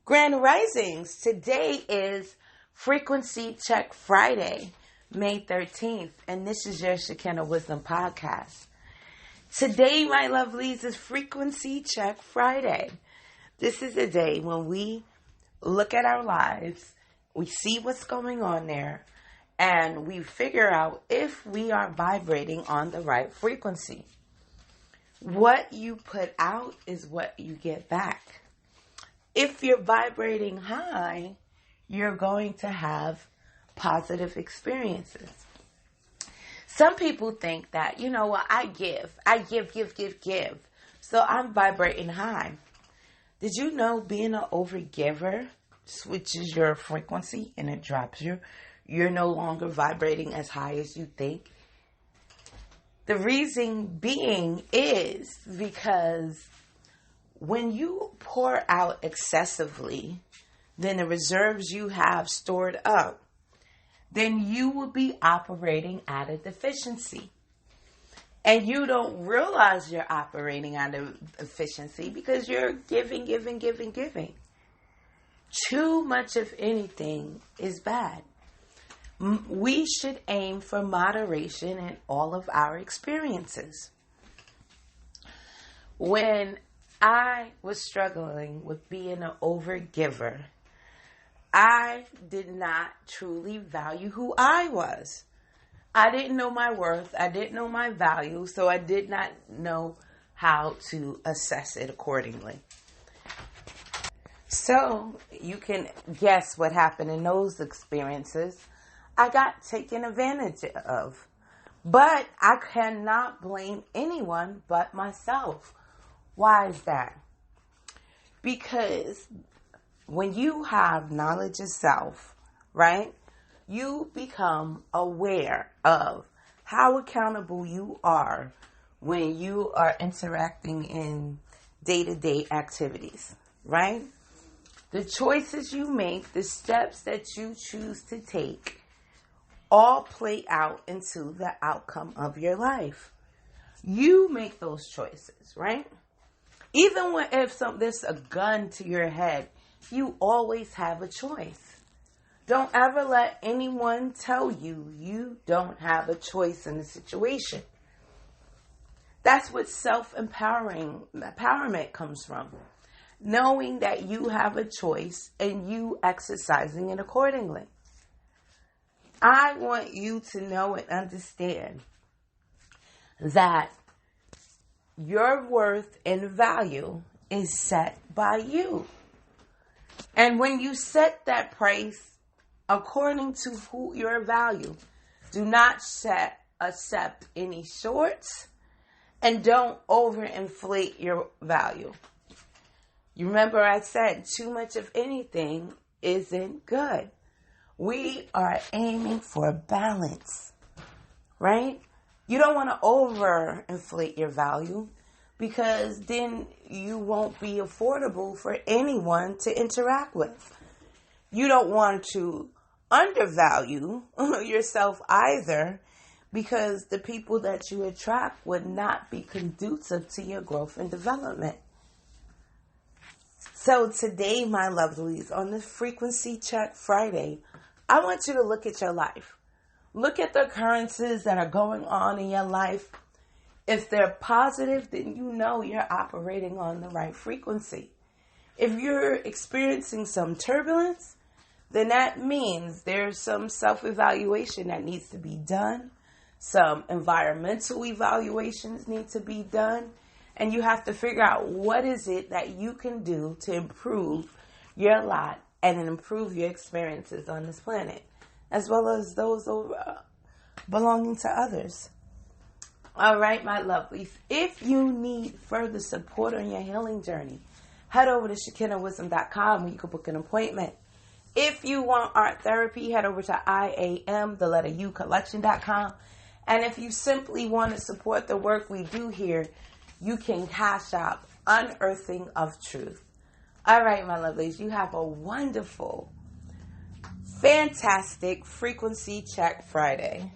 Grand Risings. Today is Frequency Check Friday, May 13th, and this is your Shekinah Wisdom Podcast. Today, my lovelies, is Frequency Check Friday. This is a day when we look at our lives, we see what's going on there, and we figure out if we are vibrating on the right frequency. What you put out is what you get back. If you're vibrating high, you're going to have positive experiences. Some people think that, I give. So I'm vibrating high. Did you know being an overgiver switches your frequency and it drops you? You're no longer vibrating as high as you think. The reason being is because when you pour out excessively, then the reserves you have stored up, then you will be operating at a deficiency. And you don't realize you're operating at a deficiency because you're giving. Too much of anything is bad. We should aim for moderation in all of our experiences. When I was struggling with being an overgiver, I did not truly value who I was. I didn't know my worth. I didn't know my value. So I did not know how to assess it accordingly. So you can guess what happened in those experiences. I got taken advantage of. But I cannot blame anyone but myself. Why is that? Because when you have knowledge of self, right, you become aware of how accountable you are when you are interacting in day-to-day activities, right? The choices you make, the steps that you choose to take, all play out into the outcome of your life. You make those choices, right? Even if there's a gun to your head, you always have a choice. Don't ever let anyone tell you you don't have a choice in the situation. That's what empowerment comes from. Knowing that you have a choice and you exercising it accordingly. I want you to know and understand that your worth and value is set by you. And when you set that price according to your value, do not accept any shorts and don't overinflate your value. You remember I said too much of anything isn't good. We are aiming for balance, right? You don't want to overinflate your value because then you won't be affordable for anyone to interact with. You don't want to undervalue yourself either because the people that you attract would not be conducive to your growth and development. So today, my lovelies, on this Frequency Check Friday, I want you to look at your life. Look at the occurrences that are going on in your life. If they're positive, then you know you're operating on the right frequency. If you're experiencing some turbulence, then that means there's some self-evaluation that needs to be done. Some environmental evaluations need to be done. And you have to figure out what is it that you can do to improve your lot and improve your experiences on this planet, as well as those belonging to others. All right, my lovelies. If you need further support on your healing journey, head over to ShekinahWisdom.com where you can book an appointment. If you want art therapy, head over to IAMTheletterUcollection.com. And if you simply want to support the work we do here, you can cash out Unearthing of Truth. All right, my lovelies, you have a wonderful, fantastic Frequency Check Friday.